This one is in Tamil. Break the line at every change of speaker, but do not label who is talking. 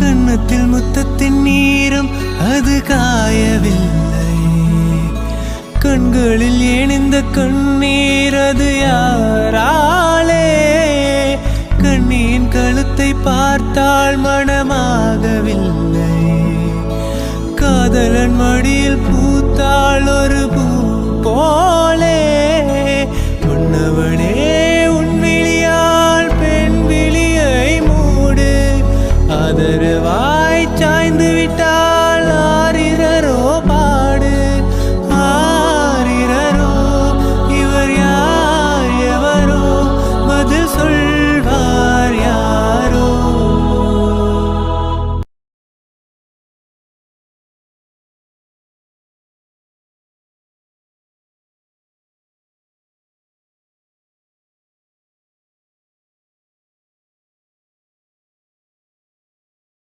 கன்னத்தில் முத்தத்தின் நீரும் அது காயவில்லை. கண்களில் ஏன் இந்த கண்ணீர் அது யாராலே? கண்ணியின் கழுத்தை பார்த்தால் மனமாகவில்லை. காதலன் மடியில் பூத்தாள் ஒரு பூ போலே. உன்னவனே உன் விழியால் பெண் விழியை மூடு. ஆதரவாய் சாய்ந்து விட்டால்